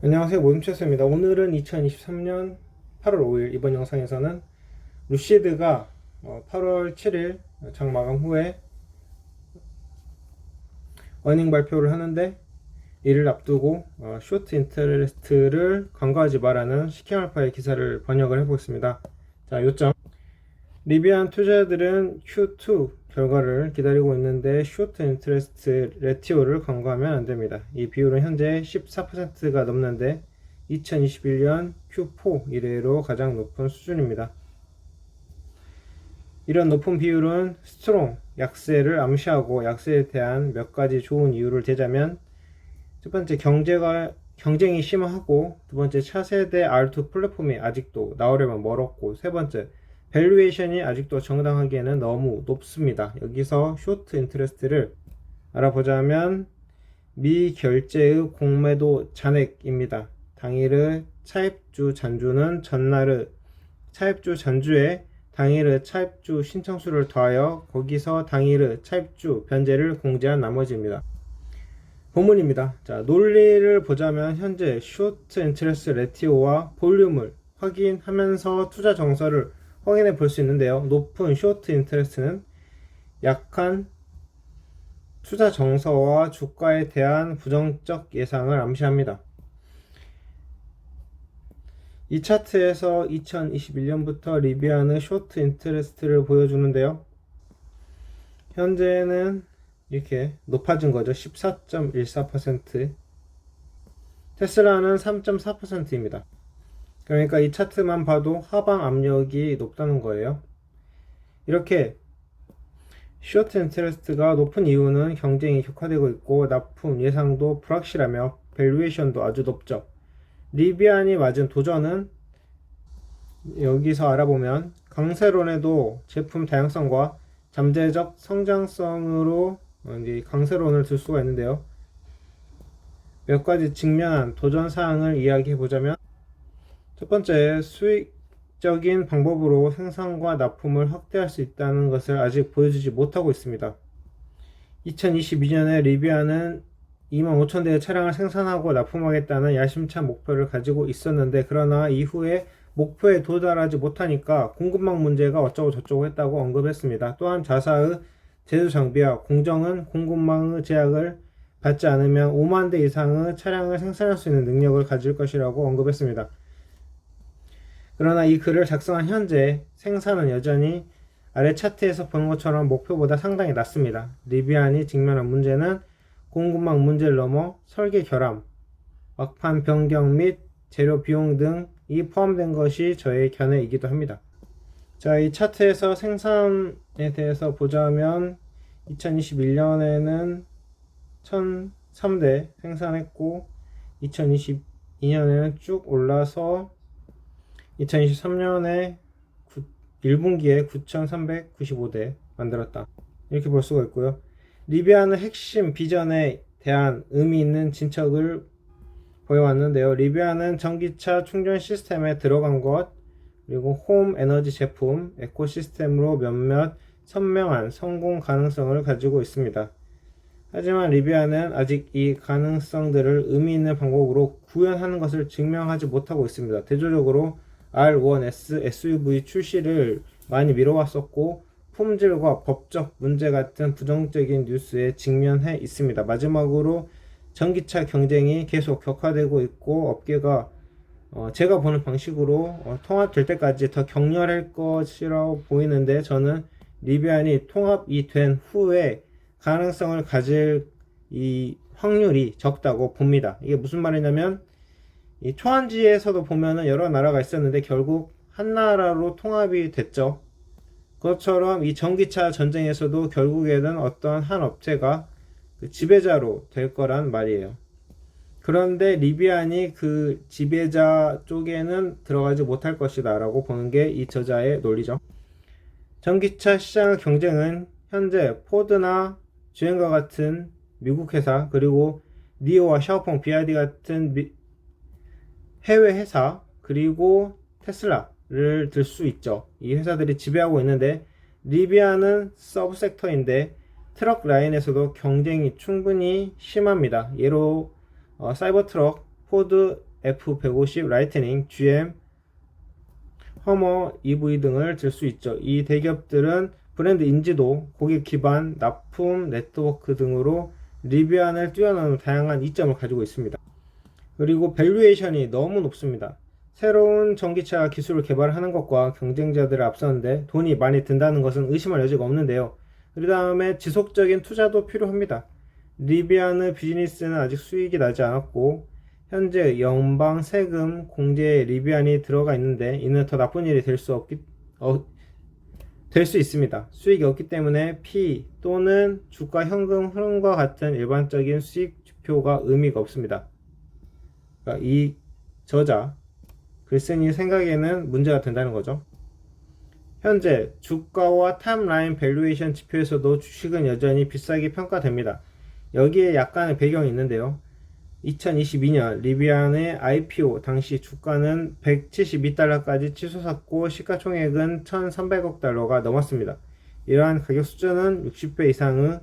안녕하세요, 모임체스입니다. 오늘은 2023년 8월 5일 이번 영상에서는 루시드가 8월 7일 장 마감 후에 어닝 발표를 하는데, 이를 앞두고 쇼트 인터레스트를 간과하지 말라는 시킹알파의 기사를 번역을 해보겠습니다. 자, 요점. 리비안 투자자들은 Q2 결과를 기다리고 있는데 쇼트 인터레스트 레티오를 간과하면 안됩니다. 이 비율은 현재 14%가 넘는데 2021년 Q4 이래로 가장 높은 수준입니다. 이런 높은 비율은 스트롱, 약세를 암시하고, 약세에 대한 몇 가지 좋은 이유를 대자면, 첫 번째, 경쟁이 심하고, 두 번째, 차세대 R2 플랫폼이 아직도 나오려면 멀었고, 세 번째, 밸류에이션이 아직도 정당하기에는 너무 높습니다. 여기서 쇼트 인트레스트를 알아보자면 미결제의 공매도 잔액입니다. 당일의 차입주 잔주는 전날의 차입주 잔주에 당일의 차입주 신청수를 더하여 거기서 당일의 차입주 변제를 공제한 나머지입니다. 본문입니다. 자, 논리를 보자면 현재 쇼트 인트레스트 레티오와 볼륨을 확인하면서 투자 정서를 확인해 볼 수 있는데요. 높은 쇼트 인트레스트는 약한 투자 정서와 주가에 대한 부정적 예상을 암시합니다. 이 차트에서 2021년부터 리비안의 쇼트 인트레스트를 보여주는데요. 현재는 이렇게 높아진 거죠. 14.14%. 테슬라는 3.4%입니다. 그러니까 이 차트만 봐도 하방 압력이 높다는 거예요. 이렇게 쇼트 인트레스트가 높은 이유는 경쟁이 격화되고 있고, 납품 예상도 불확실하며 밸류에이션도 아주 높죠. 리비안이 맞은 도전은 여기서 알아보면 강세론에도 제품 다양성과 잠재적 성장성으로 강세론을 들 수가 있는데요. 몇 가지 직면한 도전 사항을 이야기해 보자면, 첫 번째, 수익적인 방법으로 생산과 납품을 확대할 수 있다는 것을 아직 보여주지 못하고 있습니다. 2022년에 리비안은 25,000대의 차량을 생산하고 납품하겠다는 야심찬 목표를 가지고 있었는데, 그러나 이후에 목표에 도달하지 못하니까 공급망 문제가 어쩌고 저쩌고 했다고 언급했습니다. 또한 자사의 제조 장비와 공정은 공급망의 제약을 받지 않으면 5만 대 이상의 차량을 생산할 수 있는 능력을 가질 것이라고 언급했습니다. 그러나 이 글을 작성한 현재 생산은 여전히 아래 차트에서 보는 것처럼 목표보다 상당히 낮습니다. 리비안이 직면한 문제는 공급망 문제를 넘어 설계 결함, 막판 변경 및 재료 비용 등이 포함된 것이 저의 견해이기도 합니다. 자, 이 차트에서 생산에 대해서 보자면 2021년에는 1003대 생산했고, 2022년에는 쭉 올라서 2023년에 1분기에 9,395대 만들었다. 이렇게 볼 수가 있고요. 리비안의 핵심 비전에 대한 의미 있는 진척을 보여왔는데요. 리비안은 전기차 충전 시스템에 들어간 것, 그리고 홈 에너지 제품 에코시스템으로 몇몇 선명한 성공 가능성을 가지고 있습니다. 하지만 리비안은 아직 이 가능성들을 의미 있는 방법으로 구현하는 것을 증명하지 못하고 있습니다. 대조적으로 R1S SUV 출시를 많이 미뤄왔었고, 품질과 법적 문제 같은 부정적인 뉴스에 직면해 있습니다. 마지막으로 전기차 경쟁이 계속 격화되고 있고, 업계가 제가 보는 방식으로 통합될 때까지 더 격렬할 것이라고 보이는데, 저는 리비안이 통합이 된 후에 가능성을 가질 이 확률이 적다고 봅니다. 이게 무슨 말이냐면, 이 초안지에서도 보면은 여러 나라가 있었는데 결국 한 나라로 통합이 됐죠. 그것처럼 이 전기차 전쟁에서도 결국에는 어떤 한 업체가 그 지배자로 될 거란 말이에요. 그런데 리비안이 그 지배자 쪽에는 들어가지 못할 것이다 라고 보는 게 이 저자의 논리죠. 전기차 시장의 경쟁은 현재 포드나 GM과 같은 미국 회사, 그리고 니오와 샤오펑, BYD 같은 해외 회사, 그리고 테슬라를 들 수 있죠. 이 회사들이 지배하고 있는데, 리비안은 서브 섹터인데 트럭 라인에서도 경쟁이 충분히 심합니다. 예로 사이버트럭, 포드 F150 라이트닝, GM, 허머 EV 등을 들 수 있죠. 이 대기업들은 브랜드 인지도, 고객 기반, 납품 네트워크 등으로 리비안을 뛰어넘는 다양한 이점을 가지고 있습니다. 그리고 밸류에이션이 너무 높습니다. 새로운 전기차 기술을 개발하는 것과 경쟁자들을 앞서는데 돈이 많이 든다는 것은 의심할 여지가 없는데요. 그 다음에 지속적인 투자도 필요합니다. 리비안의 비즈니스는 아직 수익이 나지 않았고 현재 연방 세금 공제에 리비안이 들어가 있는데 이는 더 나쁜 일이 될 수 있습니다. 수익이 없기 때문에 P 또는 주가 현금 흐름과 같은 일반적인 수익 지표가 의미가 없습니다. 그러니까 이 저자 글쓴이 생각에는 문제가 된다는 거죠. 현재 주가와 탑라인 밸류에이션 지표에서도 주식은 여전히 비싸게 평가됩니다. 여기에 약간의 배경이 있는데요. 2022년 리비안의 IPO 당시 주가는 172달러까지 치솟았고 시가총액은 1300억 달러가 넘었습니다. 이러한 가격 수준은 60배 이상의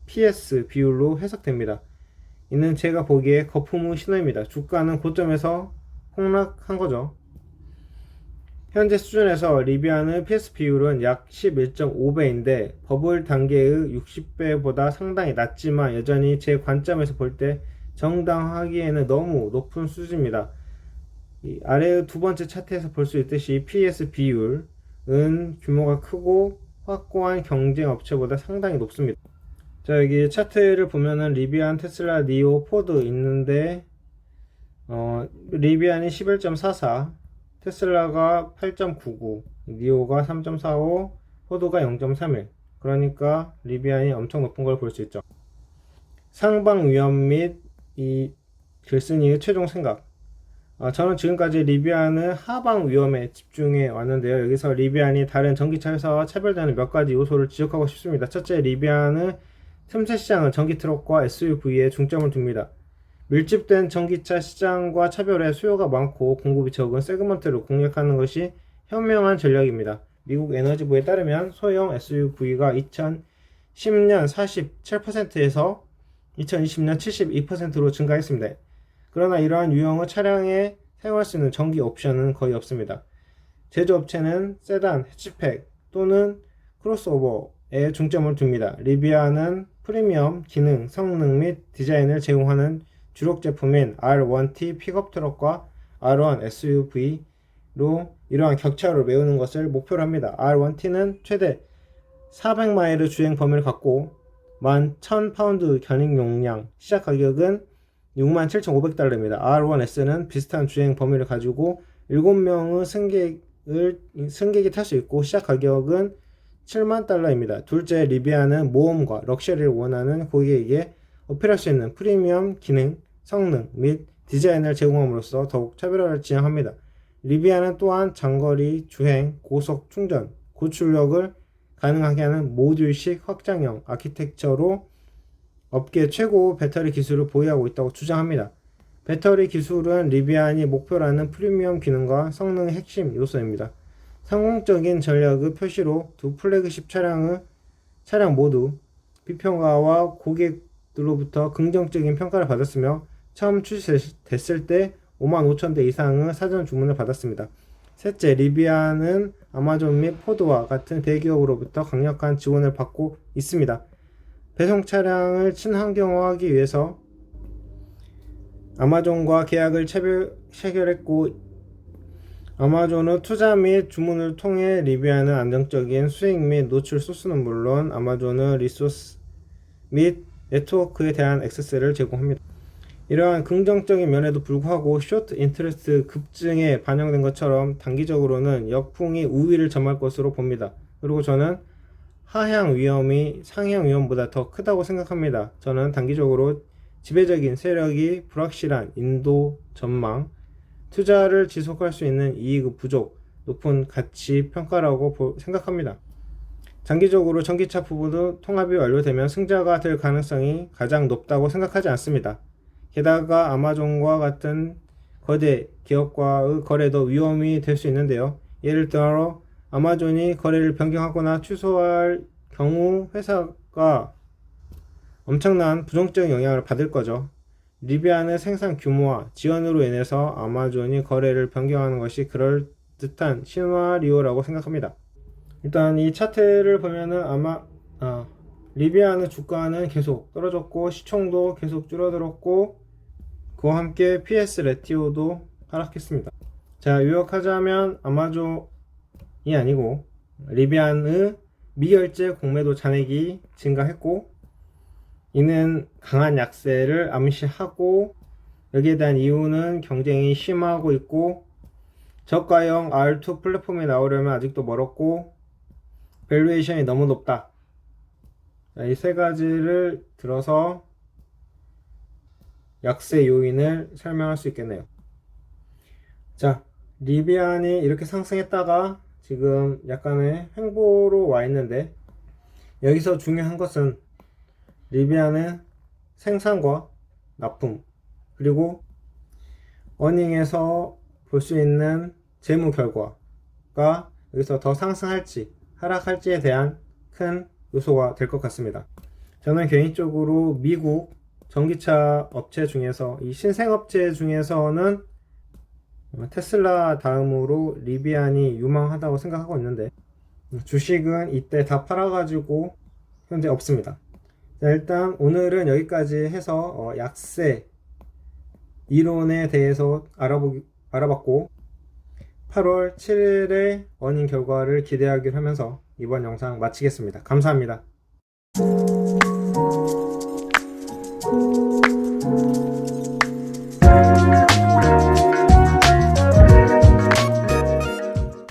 PS 비율로 해석됩니다. 이는 제가 보기에 거품의 신호입니다. 주가는 고점에서 폭락한 거죠. 현재 수준에서 리비안의 PS 비율은 약 11.5배인데 버블 단계의 60배보다 상당히 낮지만 여전히 제 관점에서 볼 때 정당하기에는 너무 높은 수준입니다. 아래의 두 번째 차트에서 볼 수 있듯이 PS 비율은 규모가 크고 확고한 경쟁 업체보다 상당히 높습니다. 자, 여기 차트를 보면은 리비안, 테슬라, 니오, 포드 있는데 리비안이 11.44, 테슬라가 8.99, 니오가 3.45, 포드가 0.31. 그러니까 리비안이 엄청 높은 걸 볼 수 있죠. 상방 위험 및 이 글쓴이의 최종 생각. 저는 지금까지 리비안의 하방 위험에 집중해 왔는데요. 여기서 리비안이 다른 전기차 회사와 차별되는 몇 가지 요소를 지적하고 싶습니다. 첫째, 리비안의 틈새 시장은 전기 트럭과 SUV에 중점을 둡니다. 밀집된 전기차 시장과 차별해 수요가 많고 공급이 적은 세그먼트를 공략하는 것이 현명한 전략입니다. 미국 에너지부에 따르면 소형 SUV가 2010년 47%에서 2020년 72%로 증가했습니다. 그러나 이러한 유형의 차량에 사용할 수 있는 전기 옵션은 거의 없습니다. 제조업체는 세단, 해치백 또는 크로스오버에 중점을 둡니다. 리비안은 프리미엄 기능, 성능 및 디자인을 제공하는 주력 제품인 R1T 픽업 트럭과 R1 SUV로 이러한 격차를 메우는 것을 목표로 합니다. R1T는 최대 400마일의 주행 범위를 갖고 11,000파운드 견인 용량, 시작 가격은 67,500달러입니다. R1S는 비슷한 주행 범위를 가지고 7명의 승객이 탈 수 있고 시작 가격은 7만 달러입니다. 둘째, 리비안은 모험과 럭셔리를 원하는 고객에게 어필할 수 있는 프리미엄 기능, 성능 및 디자인을 제공함으로써 더욱 차별화를 지향합니다. 리비안은 또한 장거리 주행, 고속 충전, 고출력을 가능하게 하는 모듈식 확장형 아키텍처로 업계 최고 배터리 기술을 보유하고 있다고 주장합니다. 배터리 기술은 리비안이 목표라는 프리미엄 기능과 성능의 핵심 요소입니다. 성공적인 전략의 표시로 두 플래그십 차량 모두 비평가와 고객들로부터 긍정적인 평가를 받았으며 처음 출시됐을 때 55,000대 이상의 사전 주문을 받았습니다. 셋째, 리비안은 아마존 및 포드와 같은 대기업으로부터 강력한 지원을 받고 있습니다. 배송 차량을 친환경화하기 위해서 아마존과 계약을 체결했고 아마존의 투자 및 주문을 통해 리비안은 안정적인 수익 및 노출 소스는 물론 아마존의 리소스 및 네트워크에 대한 액세스를 제공합니다. 이러한 긍정적인 면에도 불구하고 쇼트 인터레스트 급증에 반영된 것처럼 단기적으로는 역풍이 우위를 점할 것으로 봅니다. 그리고 저는 하향 위험이 상향 위험보다 더 크다고 생각합니다. 저는 단기적으로 지배적인 세력이 불확실한 인도 전망, 투자를 지속할 수 있는 이익의 부족, 높은 가치 평가라고 생각합니다. 장기적으로 전기차 부분도 통합이 완료되면 승자가 될 가능성이 가장 높다고 생각하지 않습니다. 게다가 아마존과 같은 거대 기업과의 거래도 위험이 될 수 있는데요. 예를 들어 아마존이 거래를 변경하거나 취소할 경우 회사가 엄청난 부정적인 영향을 받을 거죠. 리비안의 생산 규모와 지원으로 인해서 아마존이 거래를 변경하는 것이 그럴듯한 시나리오라고 생각합니다. 일단 이 차트를 보면은 리비안의 주가는 계속 떨어졌고 시총도 계속 줄어들었고 그와 함께 PS 레티오도 하락했습니다. 자, 요약하자면 아마존이 아니고 리비안의 미결제 공매도 잔액이 증가했고 이는 강한 약세를 암시하고 여기에 대한 이유는 경쟁이 심화하고 있고 저가형 R2 플랫폼이 나오려면 아직도 멀었고 밸류에이션이 너무 높다. 이 세 가지를 들어서 약세 요인을 설명할 수 있겠네요. 자, 리비안이 이렇게 상승했다가 지금 약간의 횡보로 와 있는데 여기서 중요한 것은 리비안은 생산과 납품 그리고 어닝에서 볼 수 있는 재무 결과가 여기서 더 상승할지 하락할지에 대한 큰 요소가 될 것 같습니다. 저는 개인적으로 미국 전기차 업체 중에서 이 신생업체 중에서는 테슬라 다음으로 리비안이 유망하다고 생각하고 있는데 주식은 이때 다 팔아가지고 현재 없습니다. 자, 일단 오늘은 여기까지 해서 약세 이론에 대해서 알아봤고 8월 7일에 어닝 결과를 기대하기로 하면서 이번 영상 마치겠습니다. 감사합니다.